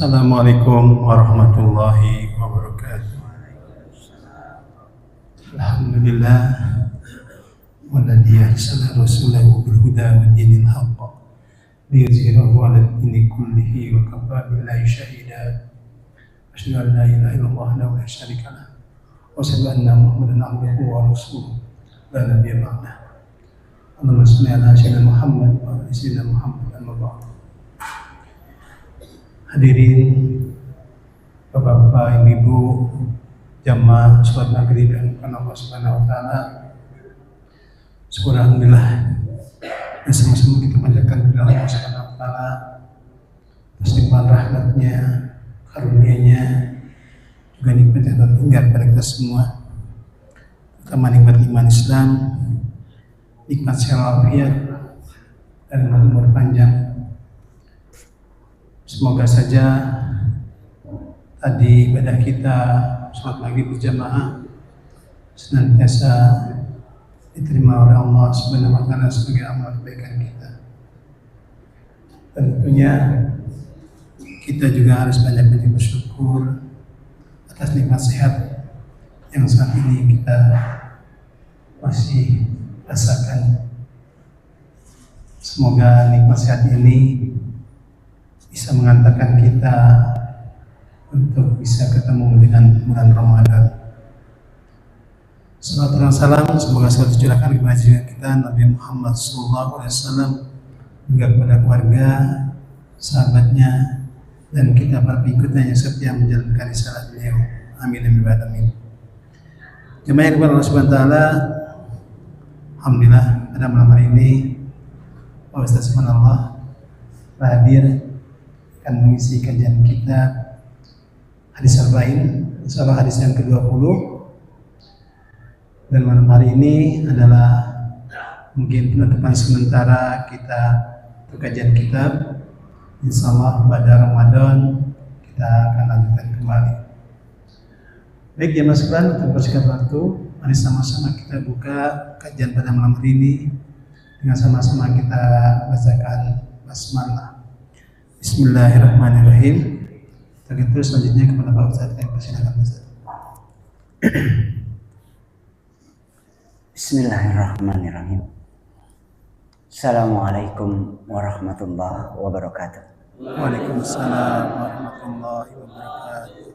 Assalamualaikum warahmatullahi wabarakatuh. Alhamdulillah walladzi arsala rasulahu bil huda wa dinil haqq liyuzhirahu 'ala ad-dini kullihi wa kafaa billahi shahida. Asyhadu an la ilaha illallah wahdahu la syarika lah wa asyhadu anna Muhammadan abduhu wa rasuluh la nabiyya ba'dah. Allahumma shalli ala sayyidina Muhammad wa ala sayyidina Muhammad amma ba'd. Hadirin Bapak-bapak, Ibu, jamaah sholat maghrib yang Allah Subhanahu wa taala. Alhamdulillah, dan sama-sama kita panjatkan kepada Allah Subhanahu wa taala atas limpahan rahmatnya, karunia-Nya, juga nikmat yang tertinggal pada kita semua. Terutama nikmat iman Islam, nikmat sehat walafiat, dan umur panjang. Semoga saja tadi ibadah kita sholat maghrib berjamaah senantiasa diterima oleh Allah Subhanahu wa taala sebagai amal kebaikan kita. Tentunya kita juga harus banyak-banyak bersyukur atas nikmat sehat yang saat ini kita masih rasakan. Semoga nikmat sehat ini bisa mengantarkan kita untuk bisa ketemu dengan bulan Ramadan. Salawat dan salam semoga selalu tercurahkan kepada junjungan kita Nabi Muhammad SAW, juga kepada keluarga, sahabatnya, dan kita para pengikutnya yang setia menjalankan risalah beliau. Amin amin amin. Jemaah yang Allah Subhanahu wa taala, alhamdulillah pada malam hari ini Pak Ustaz subhanallah hadir akan mengisi kajian kita hadis arba'in, insyaallah hadis yang ke-20. Dan malam hari ini adalah mungkin penutupan sementara kita untuk kajian kitab. Insyaallah pada Ramadan kita akan lanjutkan kembali. Baik jemaah sekalian, untuk bersingkat waktu, mari sama-sama kita buka kajian pada malam hari ini dengan sama-sama kita bacakan basmalah. Bismillahirrahmanirrahim. Begitu selanjutnya kepada Pak Ustaz, silakan Ustaz. Bismillahirrahmanirrahim. Assalamualaikum warahmatullahi wabarakatuh. Waalaikumsalam warahmatullahi wabarakatuh.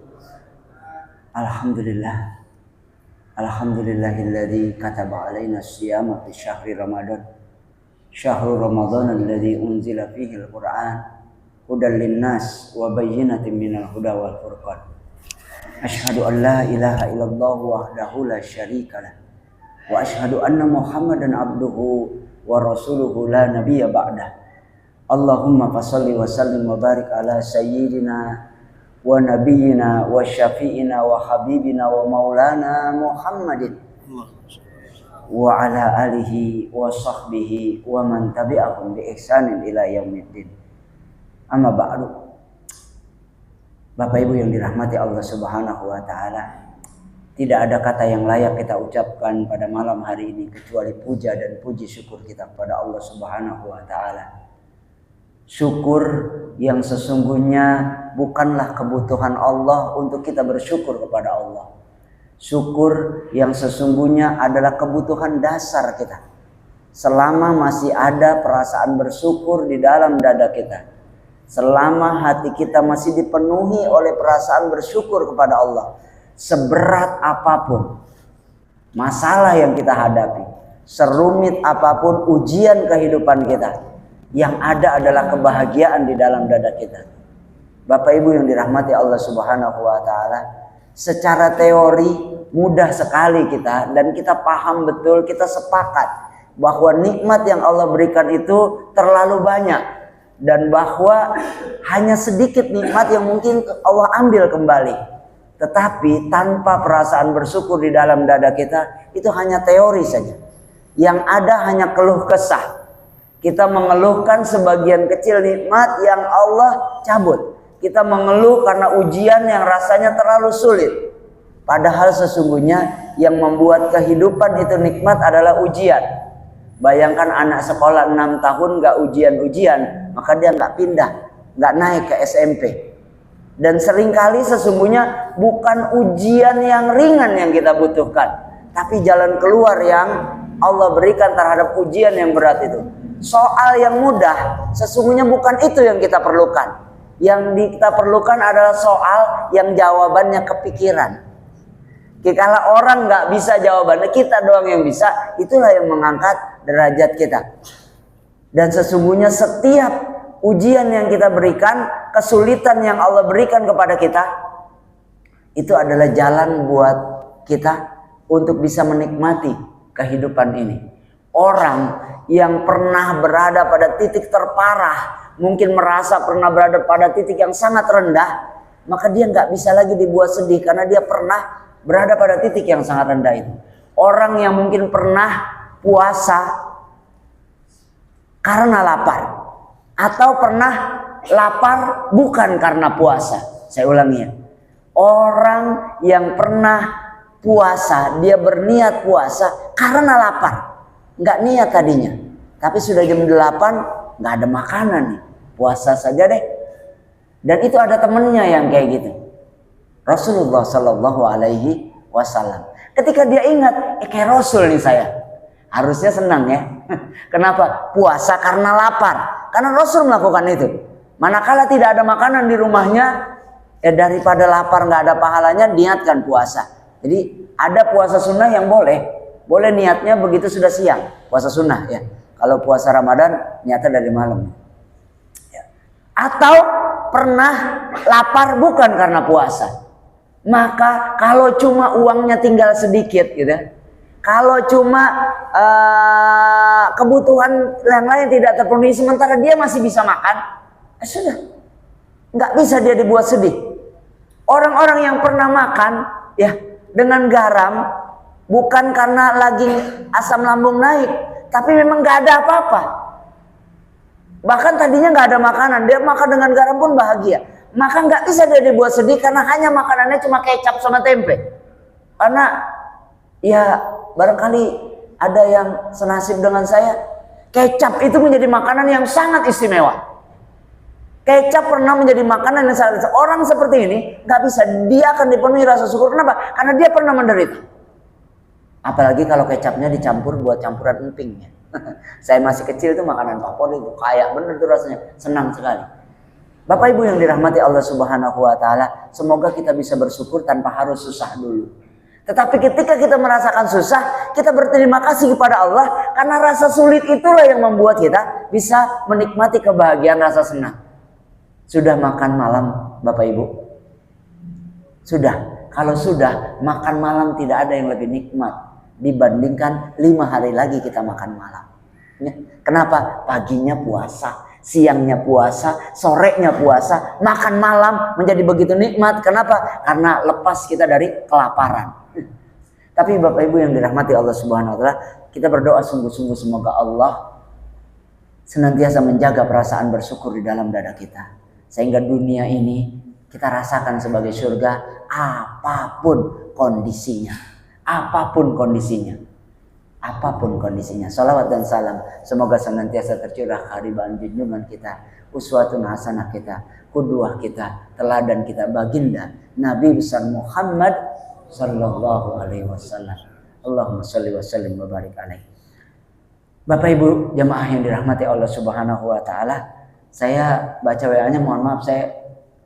Alhamdulillah. Alhamdulillahilladzi kataba alaina siyama fi syahri Ramadan. Syahrul Ramadan alladzi unzila fihi al-Qur'an hudan linnas wa bayyinatin minal huda wal furqan. Asyhadu an la ilaha illallah wahdahu la syarikalah wa asyhadu anna Muhammadan abduhu wa rasuluhu la nabiyya ba'dah. Allahumma fashalli wa sallim wa barik ala sayyidina wa nabiyyina wa syafi'ina wa habibina wa maulana Muhammadin wa ala alihi wa sahbihi wa man tabi'ahum bi ihsanin ila yaumiddin. Amma ba'du. Bapak Ibu yang dirahmati Allah Subhanahu wa taala, tidak ada kata yang layak kita ucapkan pada malam hari ini kecuali puja dan puji syukur kita kepada Allah Subhanahu wa taala. Syukur yang sesungguhnya bukanlah kebutuhan Allah untuk kita bersyukur kepada Allah. Syukur yang sesungguhnya adalah kebutuhan dasar kita. Selama masih ada perasaan bersyukur di dalam dada kita, selama hati kita masih dipenuhi oleh perasaan bersyukur kepada Allah, seberat apapun masalah yang kita hadapi, serumit apapun ujian kehidupan kita, yang ada adalah kebahagiaan di dalam dada kita. Bapak Ibu yang dirahmati Allah Subhanahu wa taala, secara teori mudah sekali kita, dan kita paham betul, kita sepakat bahwa nikmat yang Allah berikan itu terlalu banyak, dan bahwa hanya sedikit nikmat yang mungkin Allah ambil kembali. Tetapi tanpa perasaan bersyukur di dalam dada kita, itu hanya teori saja. Yang ada hanya keluh kesah. Kita mengeluhkan sebagian kecil nikmat yang Allah cabut. Kita mengeluh karena ujian yang rasanya terlalu sulit. Padahal sesungguhnya yang membuat kehidupan itu nikmat adalah ujian. Bayangkan anak sekolah 6 tahun gak ujian-ujian, maka dia gak pindah, gak naik ke SMP. Dan seringkali sesungguhnya bukan ujian yang ringan yang kita butuhkan, tapi jalan keluar yang Allah berikan terhadap ujian yang berat itu. Soal yang mudah sesungguhnya bukan itu yang kita perlukan. Yang kita perlukan adalah soal yang jawabannya kepikiran. Kalau orang nggak bisa jawabannya, kita doang yang bisa, itulah yang mengangkat derajat kita. Dan sesungguhnya setiap ujian yang kita berikan, kesulitan yang Allah berikan kepada kita, itu adalah jalan buat kita untuk bisa menikmati kehidupan ini. Orang yang pernah berada pada titik terparah, mungkin merasa pernah berada pada titik yang sangat rendah, maka dia nggak bisa lagi dibuat sedih karena dia pernah berada pada titik yang sangat rendah itu. Orang yang mungkin pernah puasa karena lapar, atau pernah lapar bukan karena puasa. Saya ulangi ya. Orang yang pernah puasa, dia berniat puasa karena lapar, nggak niat tadinya, tapi sudah jam 8 nggak ada makanan nih, puasa saja deh. Dan itu ada temennya yang kayak gitu. Rasulullah Shallallahu Alaihi Wasallam. Ketika dia ingat, kayak Rasul nih saya, harusnya senang ya. Kenapa? Puasa karena lapar. Karena Rasul melakukan itu. Manakala tidak ada makanan di rumahnya, daripada lapar nggak ada pahalanya, niatkan puasa. Jadi ada puasa sunnah yang boleh niatnya begitu sudah siang, puasa sunnah ya. Kalau puasa Ramadan niatnya dari malam. Ya. Atau pernah lapar bukan karena puasa. Maka kalau cuma uangnya tinggal sedikit gitu, kalau cuma kebutuhan yang lain tidak terpenuhi sementara dia masih bisa makan, sudah nggak bisa dia dibuat sedih. Orang-orang yang pernah makan ya dengan garam bukan karena lagi asam lambung naik, tapi memang nggak ada apa-apa. Bahkan tadinya nggak ada makanan, dia makan dengan garam pun bahagia. Maka nggak bisa dia dibuat sedih karena hanya makanannya cuma kecap sama tempe. Karena ya barangkali ada yang senasib dengan saya, kecap itu menjadi makanan yang sangat istimewa. Kecap pernah menjadi makanan yang sangat istimewa. Orang seperti ini nggak bisa, dia akan dipenuhi rasa syukur. Kenapa? Karena dia pernah menderita. Apalagi kalau kecapnya dicampur buat campuran empingnya. Saya masih kecil itu makanan favorit itu, kayak bener tuh rasanya, senang sekali. Bapak Ibu yang dirahmati Allah Subhanahu wa taala, semoga kita bisa bersyukur tanpa harus susah dulu. Tetapi ketika kita merasakan susah, kita berterima kasih kepada Allah karena rasa sulit itulah yang membuat kita bisa menikmati kebahagiaan rasa senang. Sudah makan malam Bapak Ibu? Sudah. Kalau sudah, makan malam tidak ada yang lebih nikmat dibandingkan 5 hari lagi kita makan malam. Kenapa? Paginya puasa, siangnya puasa, sorenya puasa, makan malam menjadi begitu nikmat. Kenapa? Karena lepas kita dari kelaparan. Tapi Bapak Ibu yang dirahmati Allah Subhanahu wa taala, kita berdoa sungguh-sungguh semoga Allah senantiasa menjaga perasaan bersyukur di dalam dada kita, sehingga dunia ini kita rasakan sebagai surga apapun kondisinya. Apapun kondisinya. Apapun kondisinya. Salawat dan salam semoga senantiasa tercurah keharibaan junjungan kita, uswatun hasanah kita, qudwah kita, teladan kita, baginda Nabi besar Muhammad sallallahu alaihi wasallam. Allahumma shalli wa sallim wa barik alaihi. Bapak Ibu jamaah yang dirahmati Allah Subhanahu wa taala, saya baca WA-nya, mohon maaf saya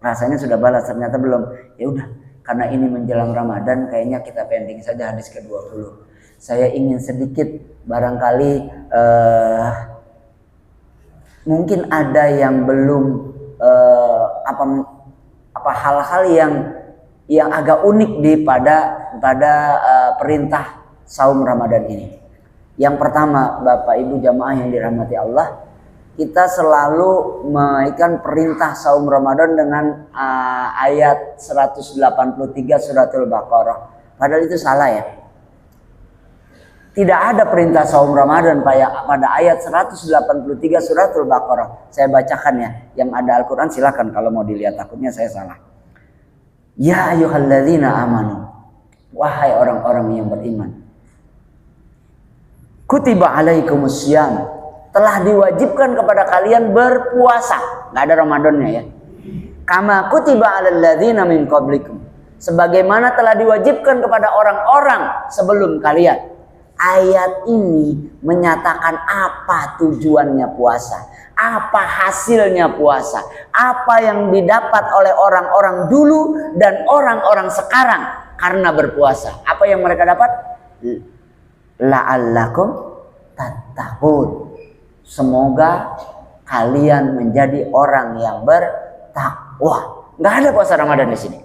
rasanya sudah balas, ternyata belum. Ya udah, karena ini menjelang Ramadan kayaknya kita pending saja hadis ke-20. Saya ingin sedikit barangkali mungkin ada yang belum hal-hal yang agak unik pada perintah saum Ramadan ini. Yang pertama, Bapak Ibu jamaah yang dirahmati Allah, kita selalu menaikan perintah saum Ramadan dengan ayat 183 suratul Baqarah. Padahal itu salah ya. Tidak ada perintah saum Ramadan pada ayat 183 suratul Baqarah. Saya bacakan ya, yang ada Al-Quran silakan kalau mau dilihat, takutnya saya salah. Ya ayyuhalladzina amanu, wahai orang-orang yang beriman, kutiba alaikumussyam, telah diwajibkan kepada kalian berpuasa. Nggak ada Ramadannya ya. Kama kutiba 'alal ladzina min qablikum. Sebagaimana telah diwajibkan kepada orang-orang sebelum kalian. Ayat ini menyatakan apa tujuannya puasa, apa hasilnya puasa, apa yang didapat oleh orang-orang dulu dan orang-orang sekarang karena berpuasa. Apa yang mereka dapat? La'allakum tattaqun. Semoga kalian menjadi orang yang bertakwa. Nggak ada puasa Ramadan di sini,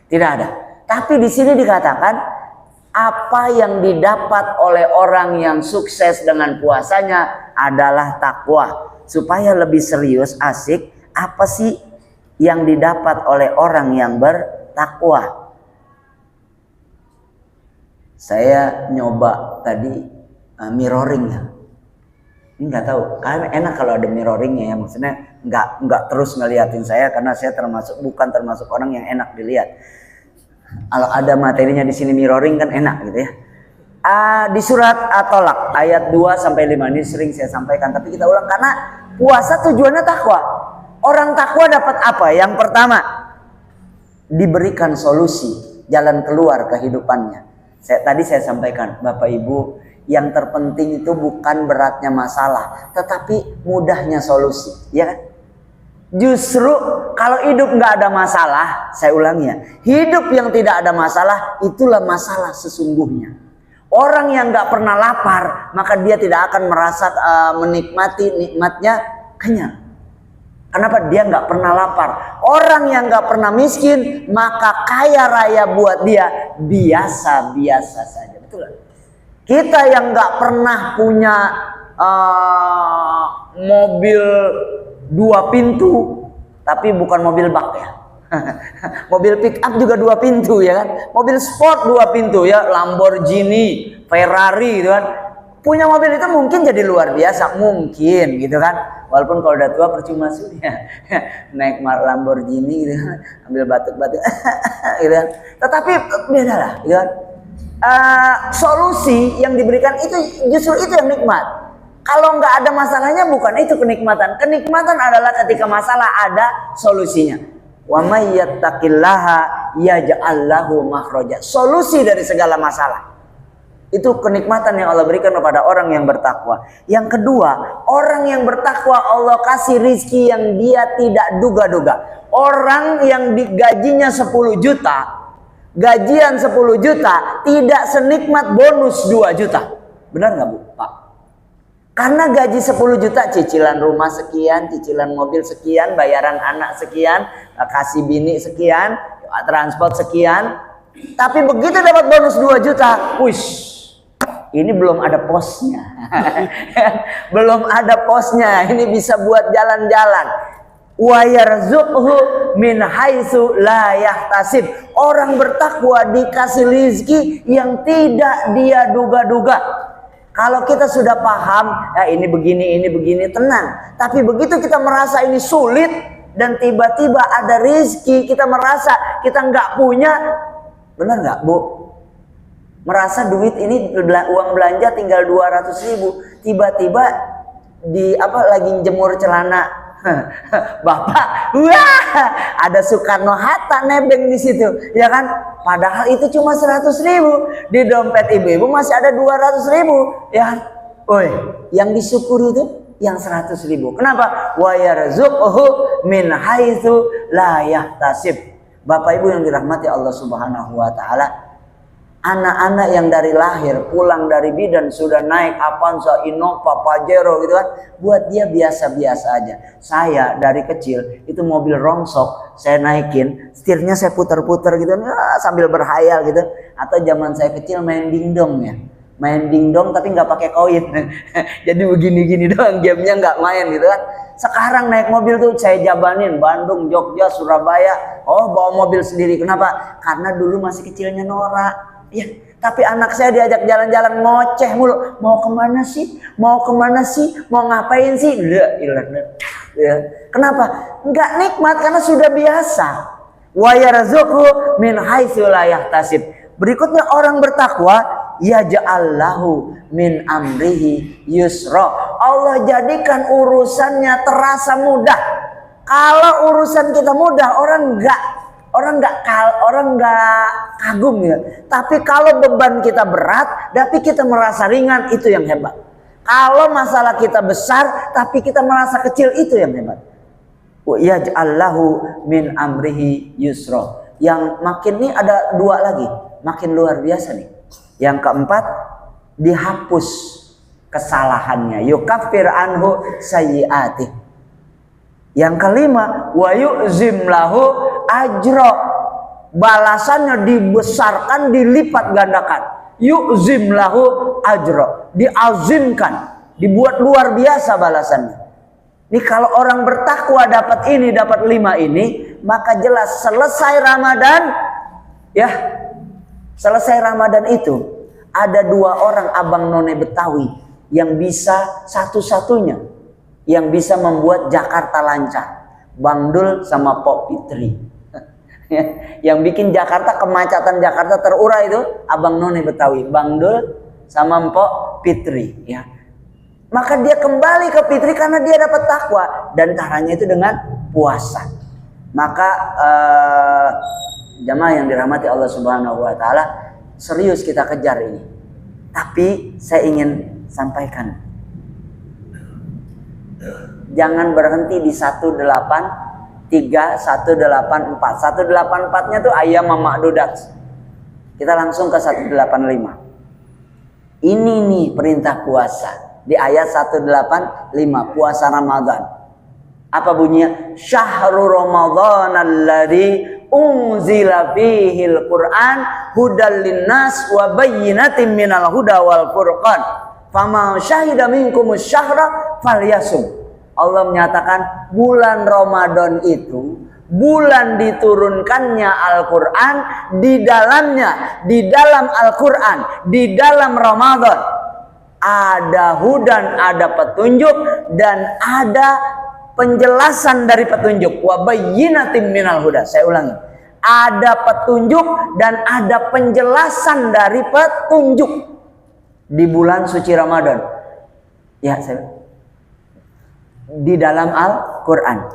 tidak ada. Tapi di sini dikatakan apa yang didapat oleh orang yang sukses dengan puasanya adalah takwa. Supaya lebih serius, asik, apa sih yang didapat oleh orang yang bertakwa? Saya nyoba tadi mirroring ya. Ini nggak tahu, kan enak kalau ada mirroringnya ya, maksudnya nggak terus ngeliatin saya karena saya bukan termasuk orang yang enak dilihat. Kalau ada materinya di sini mirroring kan enak gitu ya. Di surat At-Tolak ayat 2 sampai 5 ini sering saya sampaikan, tapi kita ulang karena puasa tujuannya takwa. Orang takwa dapat apa? Yang pertama, diberikan solusi, jalan keluar kehidupannya. Tadi saya sampaikan, Bapak Ibu, yang terpenting itu bukan beratnya masalah, tetapi mudahnya solusi, ya kan? Justru kalau hidup nggak ada masalah, saya ulangi ya, hidup yang tidak ada masalah itulah masalah sesungguhnya. Orang yang nggak pernah lapar, maka dia tidak akan merasa menikmati nikmatnya kenyang. Kenapa? Dia nggak pernah lapar. Orang yang nggak pernah miskin, maka kaya raya buat dia biasa-biasa saja. Betul kan? Kita yang nggak pernah punya mobil 2 pintu, tapi bukan mobil bak ya. Mobil pick up juga 2 pintu ya kan. Mobil sport 2 pintu ya, Lamborghini, Ferrari gitu kan. Punya mobil itu mungkin jadi luar biasa, mungkin gitu kan. Walaupun kalau udah tua percuma sudah naik Lamborghini gitu kan, ambil batuk-batuk gitu kan. Tetapi beda lah gitu kan. Solusi yang diberikan itu justru itu yang nikmat. Kalau nggak ada masalahnya bukan itu kenikmatan. Kenikmatan adalah ketika masalah ada solusinya. Wa may yattaqillaha yaj'al lahu makhraja. Solusi dari segala masalah. Itu kenikmatan yang Allah berikan kepada orang yang bertakwa. Yang kedua, orang yang bertakwa Allah kasih rizki yang dia tidak duga-duga. Orang yang digajinya 10 juta, gajian 10 juta tidak senikmat bonus 2 juta. Benar nggak Bu, Pak? Karena gaji 10 juta, cicilan rumah sekian, cicilan mobil sekian, bayaran anak sekian, kasih bini sekian, transport sekian. Tapi begitu dapat bonus 2 juta, wish, ini belum ada posnya. Belum ada posnya, ini bisa buat jalan-jalan. Wa yarzuqhu min haitsu la yahtasib. Orang bertakwa dikasih rezeki yang tidak dia duga-duga. Kalau kita sudah paham, ya ini begini, tenang. Tapi begitu kita merasa ini sulit dan tiba-tiba ada rezeki, kita merasa kita nggak punya, benar nggak Bu? Merasa duit ini uang belanja tinggal 200.000, tiba-tiba lagi jemur celana. Bapak, wah, ada Soekarno Hatta nebeng di situ, ya kan? Padahal itu cuma 100.000, di dompet ibu-ibu masih ada 200.000, ya kan? Oi, yang disyukuri itu yang 100.000. Kenapa? Wa yarzuqhu min haitsu la yahtasib. Bapak Ibu yang dirahmati Allah Subhanahu wa taala, anak-anak yang dari lahir pulang dari bidan sudah naik Avanza, Innova, Pajero gitu kan, buat dia biasa-biasa aja. Saya dari kecil itu mobil rongsok saya naikin, setirnya saya putar-putar gitu sambil berhayal gitu. Atau zaman saya kecil main dingdong ya, main dingdong tapi nggak pakai koin. Jadi begini-gini doang, gamenya nggak main gitu kan. Sekarang naik mobil tuh saya jabanin Bandung, Jogja, Surabaya. Oh, bawa mobil sendiri. Kenapa? Karena dulu masih kecilnya Nora. Ya, tapi anak saya diajak jalan-jalan ngoceh mulu. Mau kemana sih? Mau kemana sih? Mau ngapain sih? Ya. Kenapa? Enggak nikmat karena sudah biasa. Wa yarzuqhu min haitsu la yahtasib. Berikutnya orang bertakwa, yaj'allahu min amrihi yusra. Allah jadikan urusannya terasa mudah. Kalau urusan kita mudah, orang nggak kagum ya. Tapi kalau beban kita berat, tapi kita merasa ringan, itu yang hebat. Kalau masalah kita besar, tapi kita merasa kecil, itu yang hebat. Yaj'allahu min amrihi yusra. Yang makin ini ada dua lagi, makin luar biasa nih. Yang keempat, dihapus kesalahannya, yukaffir anhu sayyi'atih. Yang kelima, wa yu'zim lahu ajra. Balasannya dibesarkan, dilipat gandakan. Yu'zim lahu ajra, diazimkan, dibuat luar biasa balasannya. Ini kalau orang bertakwa dapat ini, dapat 5 ini, maka jelas selesai Ramadan, ya, selesai Ramadan itu ada 2 orang abang none Betawi yang bisa satu-satunya yang bisa membuat Jakarta lancar. Bang Dul sama Pok Fitri. Yang bikin Jakarta, kemacetan Jakarta terurai itu abang none Betawi, Bang Dul sama Mpok Fitri, ya. Maka dia kembali ke Fitri karena dia dapat takwa, dan caranya itu dengan puasa. Maka jamaah yang dirahmati Allah Subhanahu wa taala, serius kita kejar ini. Tapi saya ingin sampaikan, jangan berhenti di 183, 184. 184-nya tuh ayam ma'dudat. Kita langsung ke 185. Ini nih perintah puasa di ayat 185, puasa Ramadan. Apa bunyinya? Syahrul Ramadan alladzi unzila fihil Qur'an hudal linnas wa bayyinatin minal huda wal furqan. Faman syahida minkumus syahra falyasum. Allah menyatakan bulan Ramadan itu bulan diturunkannya Al-Quran, di dalamnya, di dalam Al-Quran, di dalam Ramadan ada hudan, ada petunjuk, dan ada penjelasan dari petunjuk. Wa bayyinatin minal huda. Saya ulangi, ada petunjuk dan ada penjelasan dari petunjuk di bulan suci Ramadan. Ya, saya di dalam Al-Quran,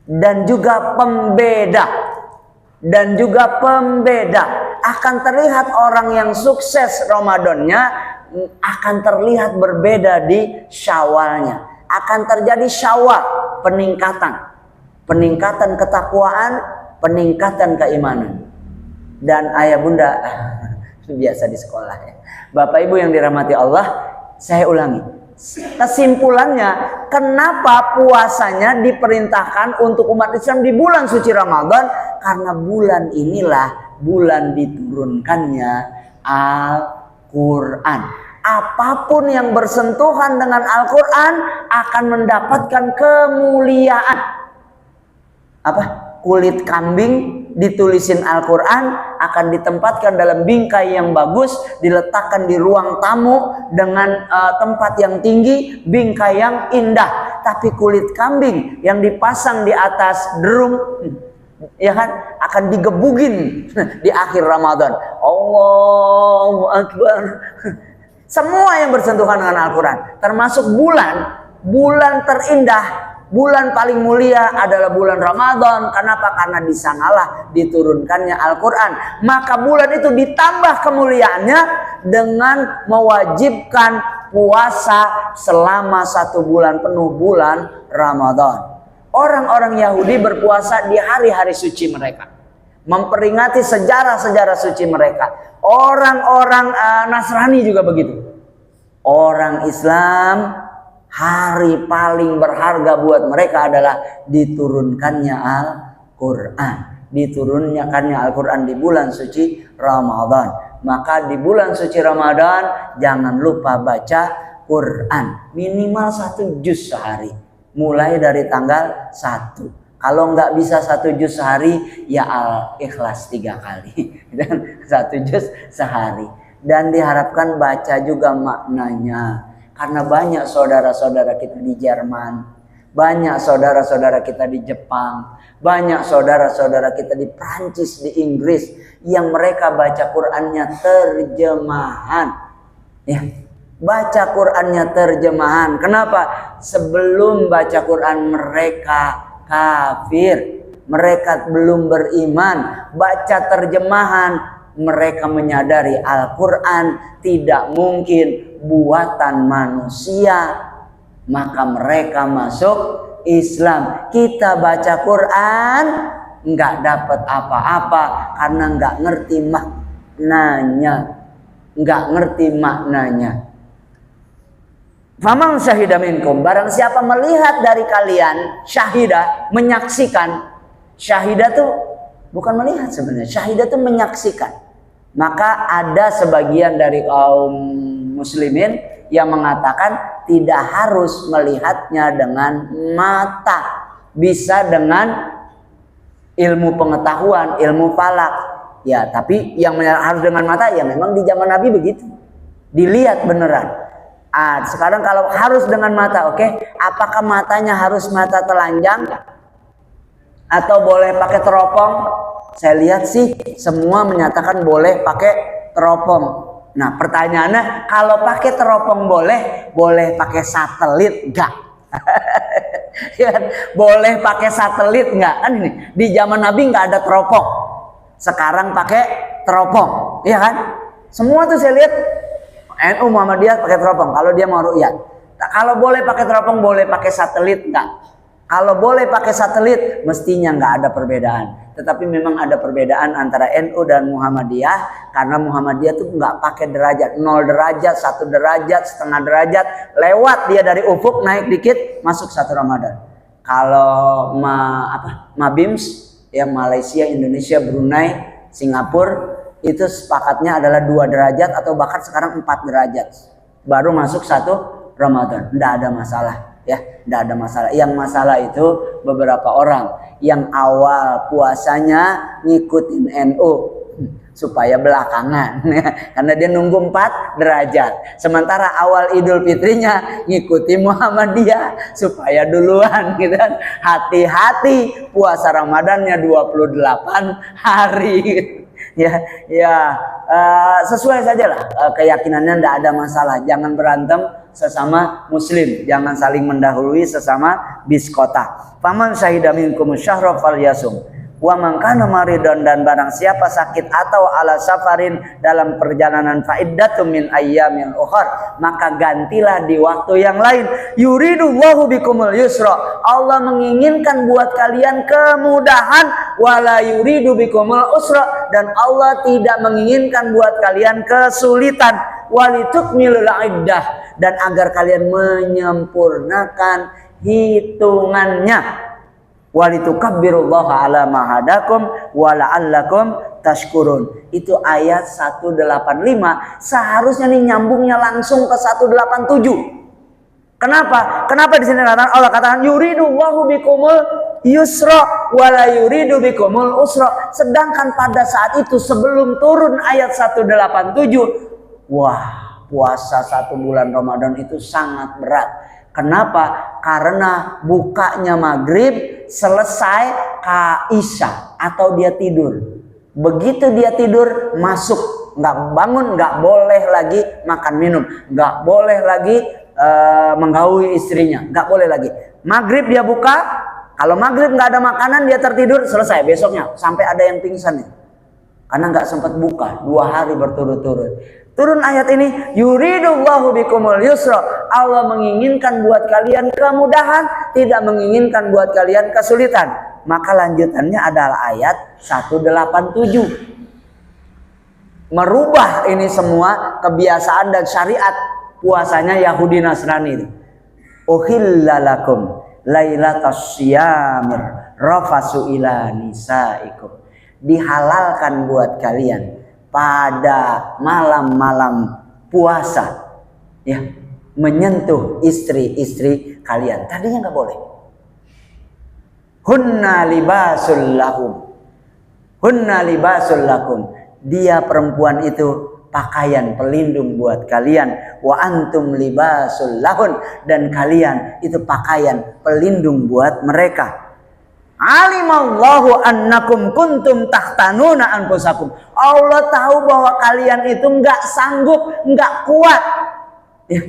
dan juga pembeda, akan terlihat orang yang sukses Ramadannya akan terlihat berbeda di Syawalnya. Akan terjadi Syawal, peningkatan ketakwaan, peningkatan keimanan. Dan ayah bunda biasa di sekolah ya, Bapak Ibu yang dirahmati Allah, saya ulangi, kesimpulannya, kenapa puasanya diperintahkan untuk umat Islam di bulan suci Ramadan? Karena bulan inilah bulan diturunkannya Al-Quran. Apapun yang bersentuhan dengan Al-Quran akan mendapatkan kemuliaan. Apa? Kulit kambing ditulisin Al-Quran akan ditempatkan dalam bingkai yang bagus, diletakkan di ruang tamu dengan tempat yang tinggi, bingkai yang indah. Tapi kulit kambing yang dipasang di atas drum, ya kan, akan digebugin di akhir Ramadan. Allahu Akbar. Semua yang bersentuhan dengan Al-Quran, termasuk bulan terindah, bulan paling mulia adalah bulan Ramadan. Kenapa? Karena di sanalah diturunkannya Al-Quran. Maka bulan itu ditambah kemuliaannya dengan mewajibkan puasa selama 1 bulan penuh, bulan Ramadan. Orang-orang Yahudi berpuasa di hari-hari suci mereka, memperingati sejarah-sejarah suci mereka. Orang-orang Nasrani juga begitu. Orang Islam, hari paling berharga buat mereka adalah diturunkannya Al-Quran. Diturunkannya Al-Quran di bulan suci Ramadan. Maka di bulan suci Ramadan jangan lupa baca Quran. Minimal 1 juz sehari. Mulai dari tanggal 1. Kalau nggak bisa 1 juz sehari, ya Al-Ikhlas 3 kali. Dan 1 juz sehari. Dan diharapkan baca juga maknanya. Karena banyak saudara-saudara kita di Jerman, banyak saudara-saudara kita di Jepang, banyak saudara-saudara kita di Prancis, di Inggris, yang mereka baca Qur'annya terjemahan. Ya, baca Qur'annya terjemahan. Kenapa? Sebelum baca Qur'an mereka kafir. Mereka belum beriman. Baca terjemahan, mereka menyadari Al-Quran tidak mungkin buatan manusia, maka mereka masuk Islam. Kita baca Quran nggak dapat apa-apa karena nggak ngerti maknanya. Faman syahida minkum, barang siapa melihat dari kalian, syahida, menyaksikan. Syahida tuh bukan melihat sebenarnya, syahida tuh menyaksikan. Maka ada sebagian dari kaum muslimin yang mengatakan tidak harus melihatnya dengan mata, bisa dengan ilmu pengetahuan, ilmu falak. Ya, tapi yang harus dengan mata ya memang di zaman Nabi begitu. Dilihat beneran. Sekarang kalau harus dengan mata, oke? Apakah matanya harus mata telanjang atau boleh pakai teropong? Saya lihat sih semua menyatakan boleh pakai teropong. Nah, pertanyaannya kalau pakai teropong boleh pakai satelit enggak? Ya, boleh pakai satelit enggak? Kan ini di zaman Nabi enggak ada teropong. Sekarang pakai teropong, ya kan? Semua tuh saya lihat NU Muhammadiyah pakai teropong kalau dia mau ru'yat. Kalau boleh pakai teropong, boleh pakai satelit enggak? Kalau boleh pakai satelit, mestinya enggak ada perbedaan. Tetapi memang ada perbedaan antara NU dan Muhammadiyah, karena Muhammadiyah tuh enggak pakai derajat, 0 derajat, 1 derajat, setengah derajat, lewat dia dari ufuk naik dikit masuk 1 Ramadan. Kalau Mabims ya, Malaysia, Indonesia, Brunei, Singapura, itu sepakatnya adalah 2 derajat atau bahkan sekarang 4 derajat baru masuk 1 Ramadan. Tidak ada masalah ya, tidak ada masalah. Yang masalah itu beberapa orang yang awal puasanya ngikutin NU supaya belakangan karena dia nunggu 4 derajat, sementara awal Idul Fitrinya ngikuti Muhammadiyah supaya duluan gitu kan. Hati-hati, puasa Ramadannya 28 hari sesuai sajalah keyakinannya, tidak ada masalah. Jangan berantem sesama muslim, jangan saling mendahului sesama biskota. Faman syahida minkum syahra falyasum wa man kana maridon, dan barang siapa sakit atau ala safarin dalam perjalanan, fa iddatum min ayyamin ukhar, maka gantilah di waktu yang lain. Yuridullahu bikumul yusra, Allah menginginkan buat kalian kemudahan, wala yuridu bikumul usra, dan Allah tidak menginginkan buat kalian kesulitan. Walitukmilul iddah, dan agar kalian menyempurnakan hitungannya. Walitukabbirullaha ala ma hadakum wa la'allakum tashkurun. Itu ayat 185. Seharusnya nih nyambungnya langsung ke 187. Kenapa? Kenapa di sini Allah katakan yuridullahu bikumul yusra wa la yuridu bikumul usra. Sedangkan pada saat itu sebelum turun ayat 187, wah, puasa 1 bulan Ramadan itu sangat berat. Kenapa? Karena bukanya maghrib, selesai Isya atau dia tidur. Begitu dia tidur, masuk, nggak bangun, nggak boleh lagi makan minum, nggak boleh lagi menggauli istrinya, nggak boleh lagi. Maghrib dia buka, kalau maghrib nggak ada makanan dia tertidur, selesai. Besoknya sampai ada yang pingsan nih, karena nggak sempat buka 2 hari berturut-turut. Turun ayat ini, yuridullahu bikumul yusra, Allah menginginkan buat kalian kemudahan, tidak menginginkan buat kalian kesulitan. Maka lanjutannya adalah ayat 187. Merubah ini semua kebiasaan dan syariat puasanya Yahudi Nasrani itu. Uhillalakum lailatas syiyamir rafasu ila nisaikum. Dihalalkan buat kalian pada malam-malam puasa ya, menyentuh istri-istri kalian. Tadinya nggak boleh. Hunna libasul lahum, hunna libasul lakum. Dia perempuan itu pakaian pelindung buat kalian. Wa antum libasul lahun, dan kalian itu pakaian pelindung buat mereka. Alimallahu annakum kuntum tahtanuna anfusakum. Allah tahu bahwa kalian itu enggak sanggup, enggak kuat. Ya.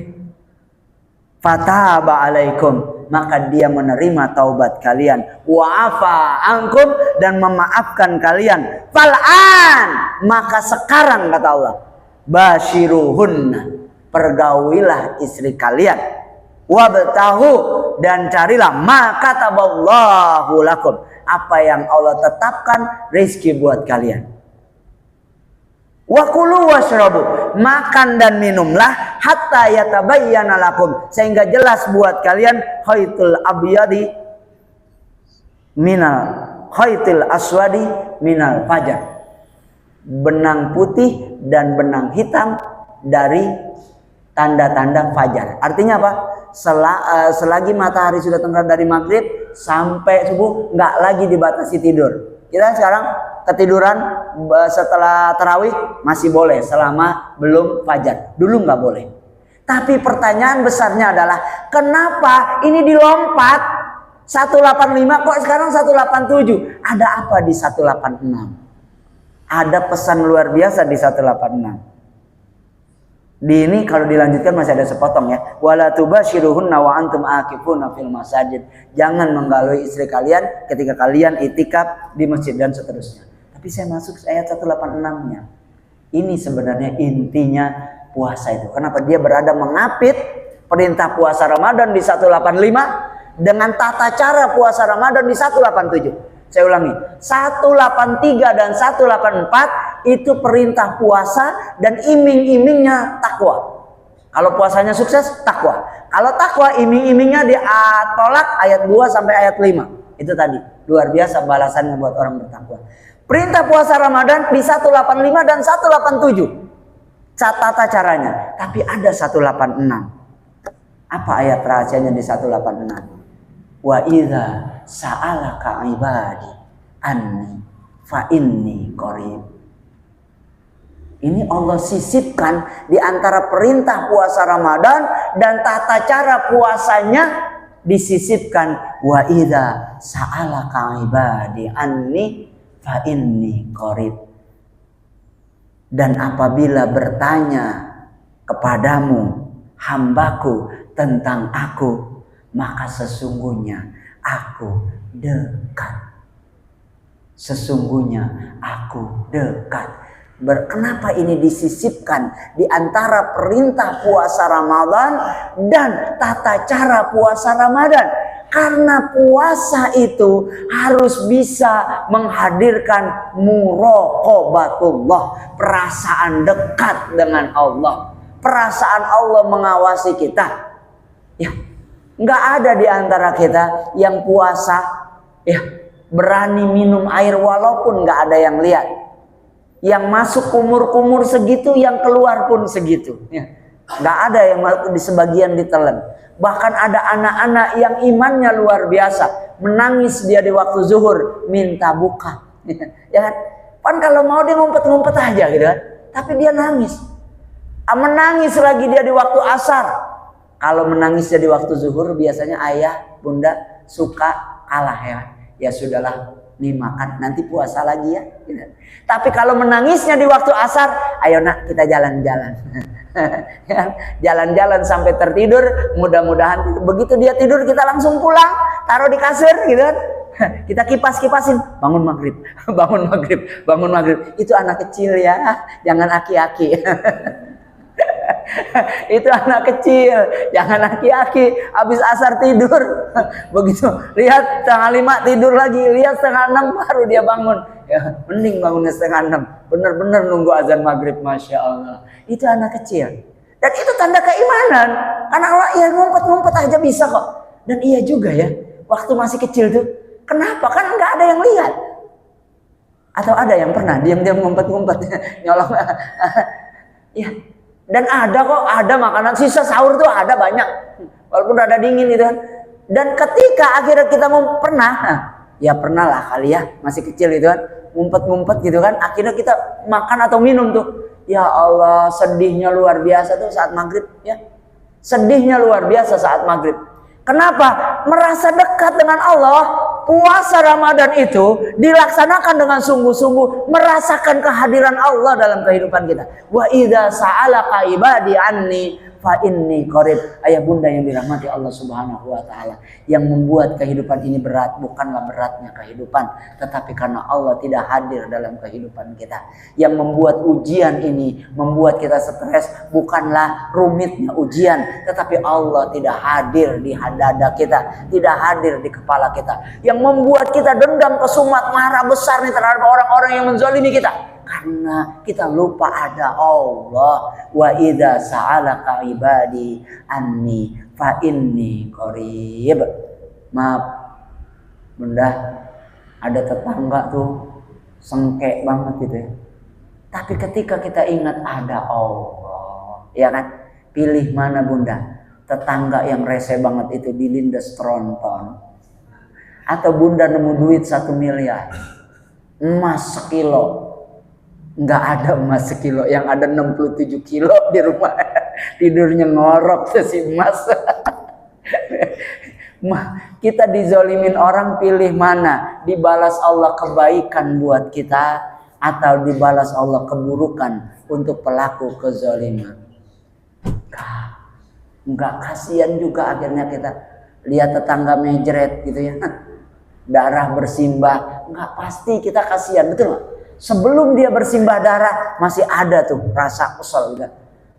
fataba alaikum, maka dia menerima taubat kalian, wa afa ankum, dan memaafkan kalian. Fal'an, maka sekarang kata Allah, basyiruhunna, pergaulilah istri kalian, wabtahu, dan carilah ma kataballahu lakum, apa yang Allah tetapkan rezeki buat kalian. Wa kulu washrabu, makan dan minumlah, hatta yatabayyana lakum, sehingga jelas buat kalian, khaytul abyadi minal khaytil aswadi minal fajar, benang putih dan benang hitam dari tanda-tanda fajar. Artinya apa? Selagi matahari sudah terbenam dari maghrib sampai subuh, nggak lagi dibatasi tidur. Kita sekarang ketiduran setelah tarawih masih boleh selama belum fajar. Dulu nggak boleh. Tapi pertanyaan besarnya adalah, kenapa ini dilompat 185 kok sekarang 187? Ada apa di 186? Ada pesan luar biasa di 186. Di ini kalau dilanjutkan masih ada sepotong ya. Wala tubasyiruhunna wa antum aakifuna fil masajid. Jangan menggalui istri kalian ketika kalian itikaf di masjid, dan seterusnya. Tapi saya masuk ayat 186-nya. Ini sebenarnya intinya puasa itu. Kenapa dia berada mengapit perintah puasa Ramadan di 185 dengan tata cara puasa Ramadan di 187. Saya ulangi, 183 dan 184 itu perintah puasa dan iming-imingnya takwa. Kalau puasanya sukses, takwa. Kalau takwa, iming-imingnya ditolak ayat 2 sampai ayat 5. Itu tadi, luar biasa balasannya buat orang bertakwa. Perintah puasa Ramadan di 185 dan 187. Tata caranya. Tapi ada 186. Apa ayat rahasianya di 186? Wa idza sa'alaka ibadi anni fa inni qarib. Ini Allah sisipkan di antara perintah puasa Ramadan dan tata cara puasanya disisipkan, wa idza sa'alaka ibadi anni fa inni qarib. Dan apabila bertanya kepadamu hambaku tentang aku, maka sesungguhnya aku dekat. Sesungguhnya aku dekat. Kenapa ini disisipkan di antara perintah puasa Ramadan dan tata cara puasa Ramadan? Karena puasa itu harus bisa menghadirkan muraqabatullah, perasaan dekat dengan Allah, perasaan Allah mengawasi kita. Ya, nggak ada di antara kita yang puasa ya berani minum air walaupun nggak ada yang lihat. Yang masuk kumur-kumur segitu, yang keluar pun segitu. Ya. Nggak ada yang di sebagian ditelan. Bahkan ada anak-anak yang imannya luar biasa, menangis dia di waktu zuhur minta buka. Ya kan? Kan kalau mau dia ngumpet-ngumpet aja gitu kan. Tapi dia nangis. Menangis lagi dia di waktu asar. Kalau menangisnya di waktu zuhur biasanya ayah, bunda suka kalah ya. Ya sudahlah, nih makan, nanti puasa lagi ya. Tapi kalau menangisnya di waktu asar, ayo nak kita jalan-jalan. Jalan-jalan sampai tertidur, mudah-mudahan begitu dia tidur kita langsung pulang, taruh di kasur gitu kan. Kita kipas-kipasin, bangun maghrib, bangun maghrib, bangun maghrib. Itu anak kecil ya, jangan aki-aki. Itu anak kecil, jangan aki-aki. Habis asar tidur, begitu lihat 4:30 tidur lagi, lihat 5:30 baru dia bangun. Ya, mending bangunnya 5:30, bener-bener nunggu azan maghrib. Masya Allah, itu anak kecil. Dan itu tanda keimanan. Karena Allah ya ngumpet-ngumpet aja bisa kok. Dan iya juga ya, waktu masih kecil tuh, kenapa? Kan nggak ada yang lihat. Atau ada yang pernah diam-diam ngumpet-ngumpet nyolong. Ya. Dan ada kok, ada makanan sisa sahur tuh ada banyak, walaupun ada dingin gitu kan. Dan ketika akhirnya kita pernah, ya pernah lah kali ya, masih kecil gitu kan, ngumpet-ngumpet gitu kan, akhirnya kita makan atau minum tuh. Ya Allah, sedihnya luar biasa tuh saat maghrib ya. Sedihnya luar biasa saat maghrib. Kenapa? Merasa dekat dengan Allah. puasa Ramadan itu dilaksanakan dengan sungguh-sungguh, merasakan kehadiran Allah dalam kehidupan kita. Wa idza sa'alaka ibadi anni fa inni qarib. Ayah bunda yang dirahmati Allah Subhanahu wa taala, yang membuat kehidupan ini berat bukanlah beratnya kehidupan, tetapi karena Allah tidak hadir dalam kehidupan kita. Yang membuat ujian ini membuat kita stres bukanlah rumitnya ujian, tetapi Allah tidak hadir di dada kita, tidak hadir di kepala kita. Yang membuat kita dendam, kesumat, marah besar nih terhadap orang-orang yang menzalimi kita, karena kita lupa ada Allah. Wa idza sa'alaka ibadi anni fa inni qarib. Maaf bunda, ada tetangga tuh sengke banget gitu ya, tapi ketika kita ingat ada Allah, ya kan, pilih mana bunda? Tetangga yang rese banget itu dilindas tronton, atau bunda nemu duit 1 miliar, emas sekilo? Nggak ada emas sekilo, yang ada 67 kilo di rumah. Tidurnya ngorok tuh si emas. Kita dizolimin orang, pilih mana? Dibalas Allah kebaikan buat kita, atau dibalas Allah keburukan untuk pelaku kezaliman? Nggak, kasihan juga akhirnya kita lihat tetangga mejret gitu ya, darah bersimbah. Nggak, pasti kita kasihan, betul nggak? Sebelum dia bersimbah darah masih ada tuh rasa kesel gitu.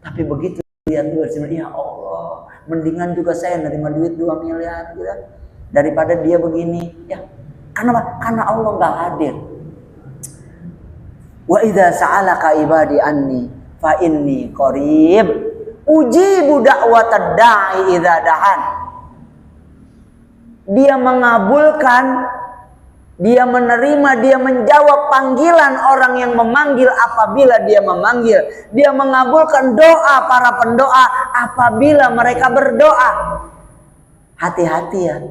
Tapi begitu dia tuh bersimbah, ya Allah, mendingan juga saya nerima duit 2 miliar gitu, daripada dia begini. Ya, karena apa? Karena Allah nggak hadir. Wa idza sa'alaka ibadi anni fa inni qarib ujibu da'watad da'i idza da'an. Dia mengabulkan, dia menerima, dia menjawab panggilan orang yang memanggil apabila dia memanggil. Dia mengabulkan doa para pendoa apabila mereka berdoa. Hati-hati ya,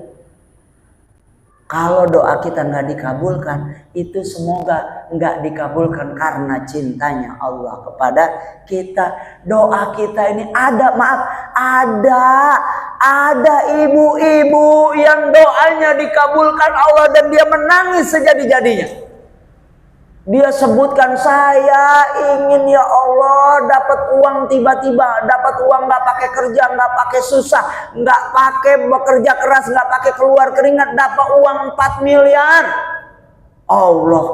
kalau doa kita nggak dikabulkan, itu semoga nggak dikabulkan karena cintanya Allah kepada kita. Doa kita ini ada ibu-ibu yang doanya dikabulkan Allah dan dia menangis sejadi-jadinya. Dia sebutkan, saya ingin ya Allah dapat uang tiba-tiba, dapat uang nggak pakai kerja, nggak pakai susah, nggak pakai bekerja keras, nggak pakai keluar keringat, dapat uang 4 miliar. Allah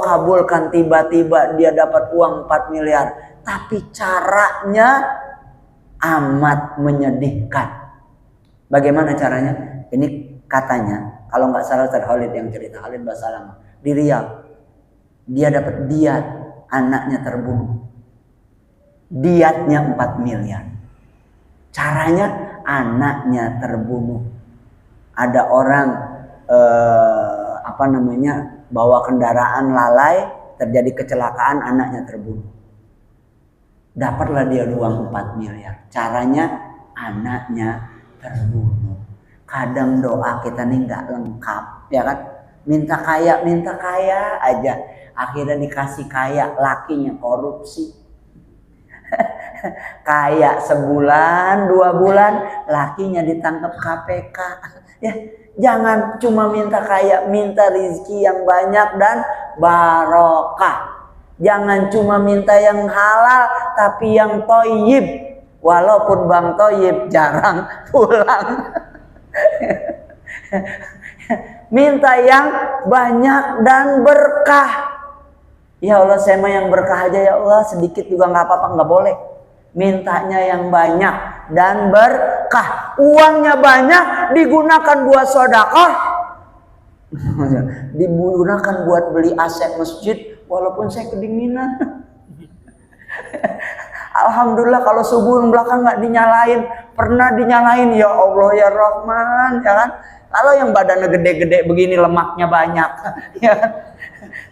kabulkan, tiba-tiba dia dapat uang 4 miliar. Tapi caranya amat menyedihkan. Bagaimana caranya? Ini katanya, kalau nggak salah Ustaz Khalid yang cerita, Khalid Basalam, di Riyadh, dia dapat diat, anaknya terbunuh. Diatnya 4 miliar. Caranya anaknya terbunuh. Ada orang bawa kendaraan lalai, terjadi kecelakaan, anaknya terbunuh. Dapatlah dia uang 4 miliar. Caranya anaknya terbunuh. Kadang doa kita nih nggak lengkap, ya kan? Minta kaya aja, akhirnya dikasih kaya, lakinya korupsi. Kaya sebulan 2 bulan, lakinya ditangkap KPK. Ya, jangan cuma minta kaya, minta rezeki yang banyak dan barokah. Jangan cuma minta yang halal, tapi yang toyib. Walaupun Bang Toyib jarang pulang. Minta yang banyak dan berkah. Ya Allah, saya mah yang berkah aja ya Allah, sedikit juga nggak apa-apa, nggak boleh. Mintanya yang banyak dan berkah. Uangnya banyak digunakan buat sedekah, digunakan buat beli aset masjid, walaupun saya kedinginan. Alhamdulillah kalau subuh belakang nggak dinyalain, pernah dinyalain, ya Allah ya Rahman, ya kan? Kalau yang badannya gede-gede begini, lemaknya banyak, ya.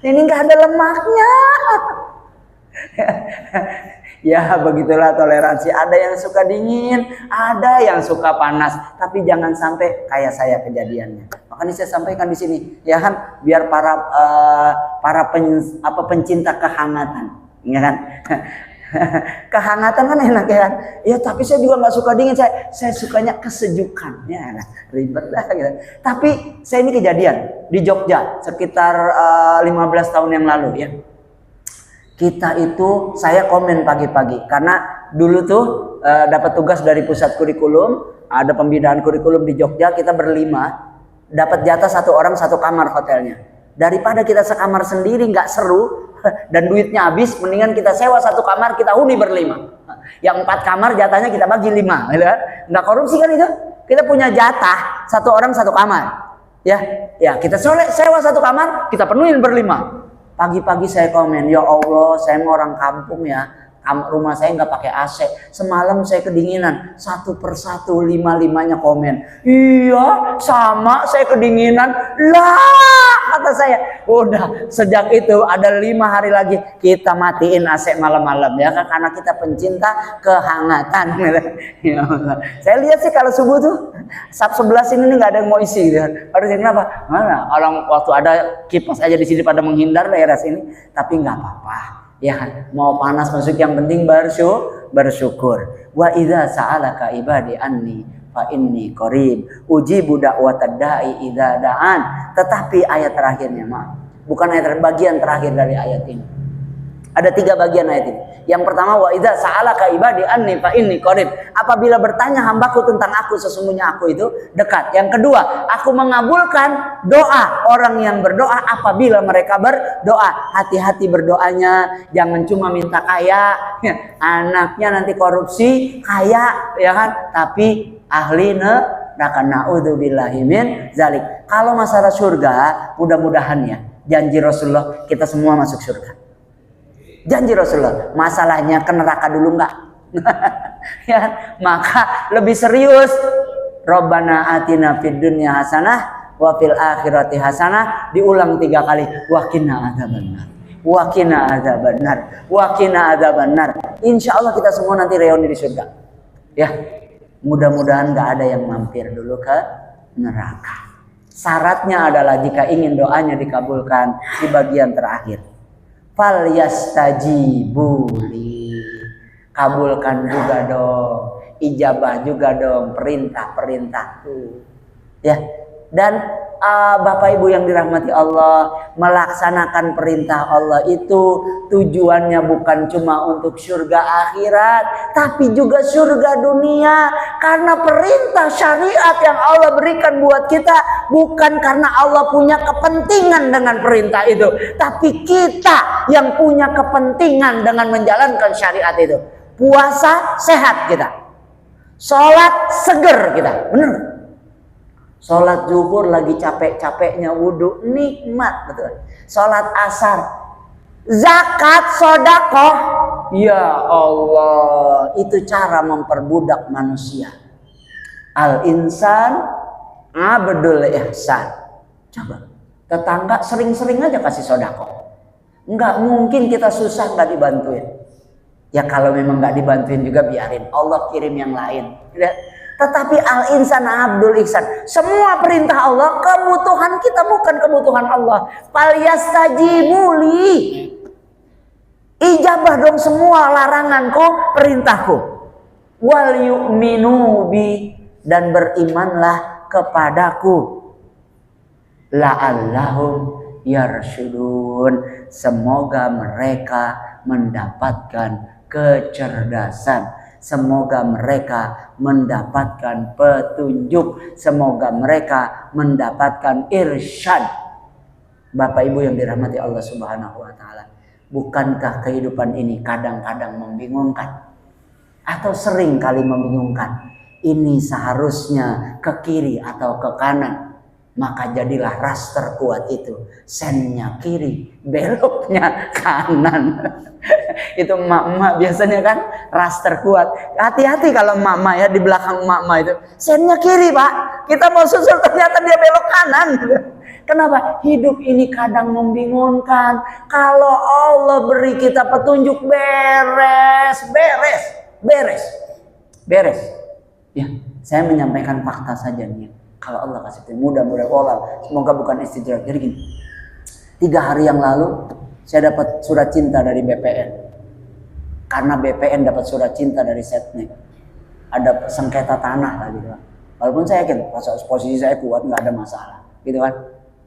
Ini nggak ada lemaknya. Ya begitulah toleransi. Ada yang suka dingin, ada yang suka panas. Tapi jangan sampai kayak saya kejadiannya. Makanya saya sampaikan di sini, ya kan, biar para pencinta kehangatan, ya kan. Kehangatan kan enak ya kan? Ya tapi saya juga nggak suka dingin, saya sukanya kesejukannya. Nah, ribet lah gitu. Tapi saya ini kejadian di Jogja sekitar 15 tahun yang lalu ya. Kita itu, saya komen pagi-pagi karena dulu tuh dapat tugas dari pusat kurikulum, ada pembinaan kurikulum di Jogja, kita berlima, dapat jatah satu orang satu kamar hotelnya. Daripada kita sekamar sendiri nggak seru dan duitnya habis, mendingan kita sewa satu kamar, kita huni berlima. Yang 4 kamar jatahnya kita bagi 5, gitu kan? Nggak korupsi kan itu? Kita punya jatah satu orang satu kamar, ya kita sewa satu kamar, kita penuhin berlima. Pagi-pagi saya komen, ya Allah, saya mau orang kampung ya, rumah saya nggak pakai AC. Semalam saya kedinginan, satu persatu 5-5-nya komen. Iya, sama saya kedinginan. Lah, kata saya, udah sejak itu ada 5 hari lagi kita matiin AC malam-malam ya kan, karena kita pencinta kehangatan. Ya Allah. Saya lihat sih kalau subuh tuh Sab 11 ini nggak ada yang mau isi gitu. Harusnya kenapa? Mana orang waktu ada kipas aja di sini pada menghindar daerah sini, tapi nggak apa-apa. Ya kan, mau panas masuk yang penting bersyukur. Wa idza sa'alaka ibadi anni fa inni qarib ujibu da'watad da'i idza da'an. Tetapi ayat terakhirnya, bukan ayat bagian terakhir dari ayat ini. Ada 3 bagian ayat ini. Yang pertama, wa idza sa'alaka ibadi anni fa inni qarib. Apabila bertanya hambaku tentang aku, sesungguhnya aku itu dekat. Yang kedua, aku mengabulkan doa orang yang berdoa apabila mereka berdoa. Hati-hati berdoanya, jangan cuma minta kaya, anaknya nanti korupsi, kaya, ya kan? Tapi ahli neraka, naudzubillahi min zalik. Kalau masalah surga, mudah-mudahan ya, janji Rasulullah kita semua masuk surga. Janji Rasulullah, masalahnya ke neraka dulu enggak? Ya, maka lebih serius. Rabbana atina fid dunya hasanah wa fil akhirati hasanah, diulang 3 kali. Wa qina adzabannar. Wa qina adzabannar. Wa qina adzabannar. Insyaallah kita semua nanti reuni di surga. Ya. Mudah-mudahan enggak ada yang mampir dulu ke neraka. Syaratnya adalah jika ingin doanya dikabulkan di bagian terakhir. Fal yastajibuli, kabulkan juga dong, ijabah juga dong perintah-perintahku. Ya, dan Bapak Ibu yang dirahmati Allah, melaksanakan perintah Allah itu tujuannya bukan cuma untuk surga akhirat, tapi juga surga dunia. Karena perintah syariat yang Allah berikan buat kita bukan karena Allah punya kepentingan dengan perintah itu, tapi kita yang punya kepentingan dengan menjalankan syariat itu. Puasa sehat kita, sholat seger kita, bener. Sholat zuhur lagi capek-capeknya wudhu, nikmat betul. Sholat asar, zakat, sodakoh, ya Allah, itu cara memperbudak manusia. Al insan abdul ihsan. Coba tetangga sering-sering aja kasih sodakoh. Nggak mungkin kita susah nggak dibantuin. Ya kalau memang nggak dibantuin juga biarin, Allah kirim yang lain. Tetapi al-insan abdul ihsan. Semua perintah Allah, kebutuhan kita bukan kebutuhan Allah. Fal yastajibuli. Ijabah dong semua laranganku, perintahku. Wal yu'minu bi, dan berimanlah kepadaku. La'allahum yarsyudun. Semoga mereka mendapatkan kecerdasan. Semoga mereka mendapatkan petunjuk. Semoga mereka mendapatkan irsyad. Bapak Ibu yang dirahmati Allah Subhanahu wa taala, bukankah kehidupan ini kadang-kadang membingungkan? Atau sering kali membingungkan? Ini seharusnya ke kiri atau ke kanan. Maka jadilah ras terkuat itu. Sennya kiri, beloknya kanan. Itu emak-emak biasanya kan ras terkuat. Hati-hati kalau emak-emak ya, di belakang emak-emak itu. Sennya kiri pak, kita mau susul ternyata dia belok kanan. Kenapa? Hidup ini kadang membingungkan. Kalau Allah beri kita petunjuk, beres. Ya, saya menyampaikan fakta saja nih. Kalau Allah kasih petunjuk, mudah-mudahan Allah, semoga bukan istidraj. Jadi gini, 3 hari yang lalu saya dapat surat cinta dari BPN. karena BPN dapat surat cinta dari Setnek. Ada sengketa tanah lah gitu kan. Walaupun saya yakin posisi saya kuat, nggak ada masalah gitu kan.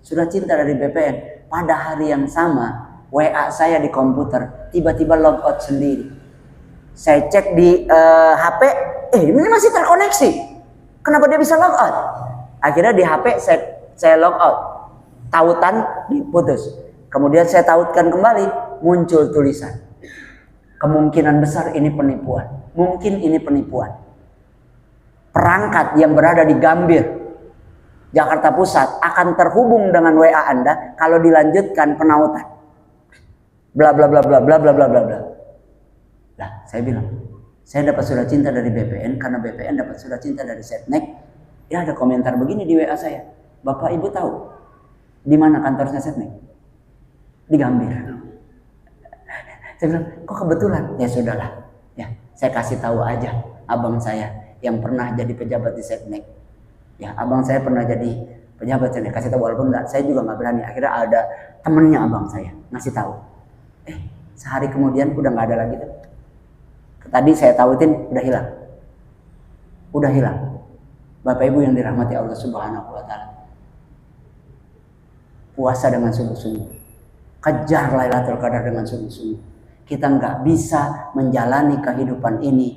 Surat cinta dari BPN. Pada hari yang sama WA saya di komputer tiba-tiba logout sendiri. Saya cek di HP, ini masih terkoneksi. Kenapa dia bisa logout? Akhirnya di HP saya logout, tautan diputus. Kemudian saya tautkan kembali, muncul tulisan. Kemungkinan besar ini penipuan. Mungkin ini penipuan. Perangkat yang berada di Gambir, Jakarta Pusat akan terhubung dengan WA Anda kalau dilanjutkan penautan. Bla bla bla bla bla bla bla bla bla. Nah, saya bilang, saya dapat surat cinta dari BPN karena BPN dapat surat cinta dari Setnek. Ya ada komentar begini di WA saya. Bapak Ibu tahu di mana kantornya Setnek? Di Gambir. Saya bilang, kok kebetulan? Ya sudahlah. Ya, saya kasih tahu aja abang saya yang pernah jadi pejabat di Setnek. Ya, abang saya pernah jadi pejabat Setnek. Kasih tahu walaupun saya juga nggak berani. Akhirnya ada temennya abang saya ngasih tahu. Sehari kemudian udah nggak ada lagi tuh. Tadi saya tautin udah hilang. Udah hilang. Bapak Ibu yang dirahmati Allah Subhanahu wa taala. Puasa dengan sungguh-sungguh. Kejar Lailatul Qadar dengan sungguh-sungguh. Kita nggak bisa menjalani kehidupan ini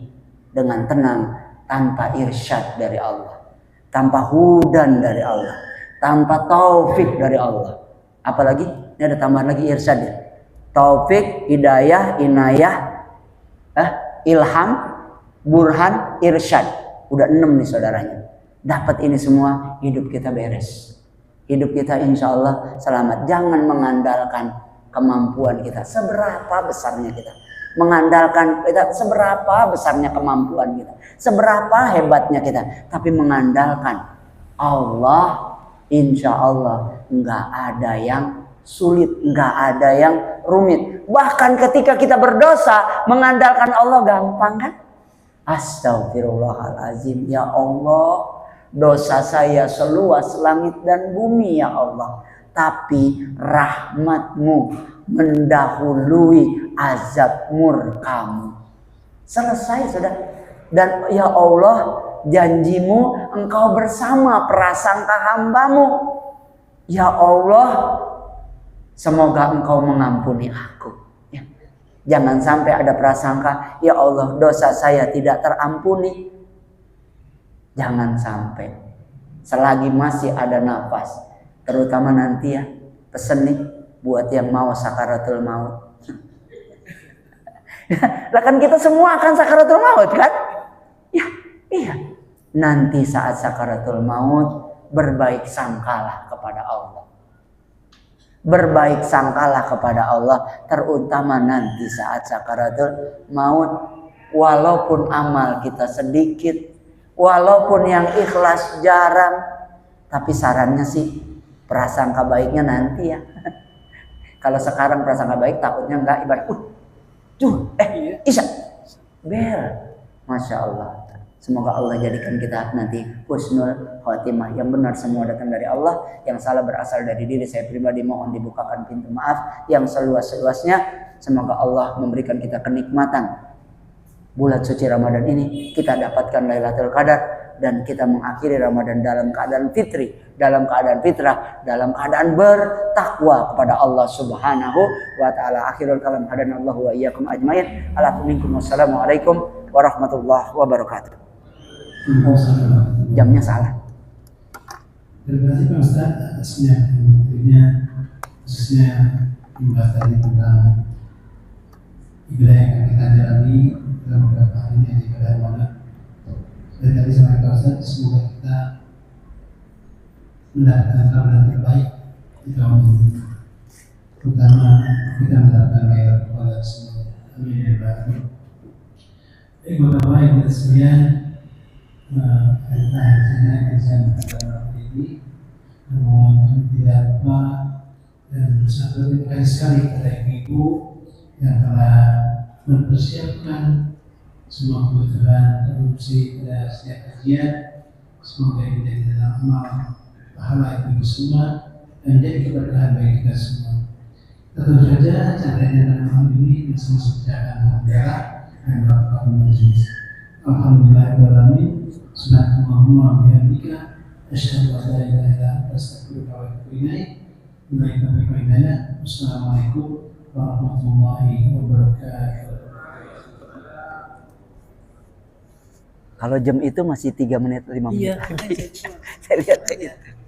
dengan tenang tanpa irsyad dari Allah, tanpa hudan dari Allah, tanpa taufik dari Allah. Apalagi ini ada tambahan lagi irsyad ya. Taufik, hidayah, inayah, ilham, burhan, irsyad. Udah 6 nih saudaranya. Dapat ini semua, hidup kita beres. Hidup kita insya Allah selamat. Jangan mengandalkan kemampuan kita. Seberapa besarnya kita. Mengandalkan kita seberapa besarnya kemampuan kita. Seberapa hebatnya kita. Tapi mengandalkan Allah, insya Allah nggak ada yang sulit, nggak ada yang rumit. Bahkan ketika kita berdosa, mengandalkan Allah gampang kan? Astagfirullahaladzim, ya Allah, dosa saya seluas langit dan bumi ya Allah. Tapi rahmat-Mu mendahului azab murkamu. Selesai sudah. Dan ya Allah, janji-Mu Engkau bersama prasangka hamba-Mu. Ya Allah, semoga Engkau mengampuni aku. Ya. Jangan sampai ada prasangka, ya Allah dosa saya tidak terampuni. Jangan sampai. Selagi masih ada nafas, terutama nanti ya, pesen nih buat yang mau sakaratul maut. Lah kan kita semua akan sakaratul maut kan? Ya, iya. Nanti saat sakaratul maut, berbaik sangkalah kepada Allah. Berbaik sangkalah kepada Allah, terutama nanti saat sakaratul maut. Walaupun amal kita sedikit, walaupun yang ikhlas jarang, tapi sarannya sih prasangka baiknya nanti ya. Kalau sekarang prasangka baik takutnya enggak ibarat Isya bel. Masya Allah. Semoga Allah jadikan kita nanti husnul khotimah. Yang benar semua datang dari Allah, yang salah berasal dari diri saya pribadi. Mohon dibukakan pintu maaf yang seluas-luasnya. Semoga Allah memberikan kita kenikmatan bulan suci Ramadan ini. Kita dapatkan Lailatul Qadar dan kita mengakhiri Ramadan dalam keadaan fitri, dalam keadaan fitrah, dalam keadaan bertakwa kepada Allah Subhanahu wa taala. Akhirul kalam, hadanallahu wa iyyakum ajmain. Wassalamualaikum warahmatullahi wabarakatuh. Jamnya salah. Terima kasih Pak Ustaz atasnya waktunya, khususnya membahas tadi tentang ibadah yang akan kita jalani dalam beberapa hari ini di ibadah Ramadan. Dan tadi sama Pak Ustaz, semoga kita mendapatkan Ramadan terbaik di tahun ini, terutama kita mendapatkan Lailatul Qadar semuanya. Amin ya rabbal alamin. Baik Bapak Ibu dan sekalian, akhirnya saya mengatakan ini, namun tidak lupa dan sangat terima kasih sekali kepada ibu yang telah mempersiapkan semua kebutuhan produksi pada setiap kajian. Semoga ini menjadi dalam amal pahala ibu semua dan menjadi keberkahan bagi kita semua. Tentu saja caranya dalam hal ini bisa mengerjakan negara dan melakukan majelis. Alhamdulillahirobbilalamin. Subhanallahumma wa bihamdika asyhadu an la ilaha illa anta astaghfiruka wa atubu ilaik. Wassalamualaikum warahmatullahi wabarakatuh. Kalau jam itu masih 3 menit 5 menit. Iya, Saya lihat kayak gitu.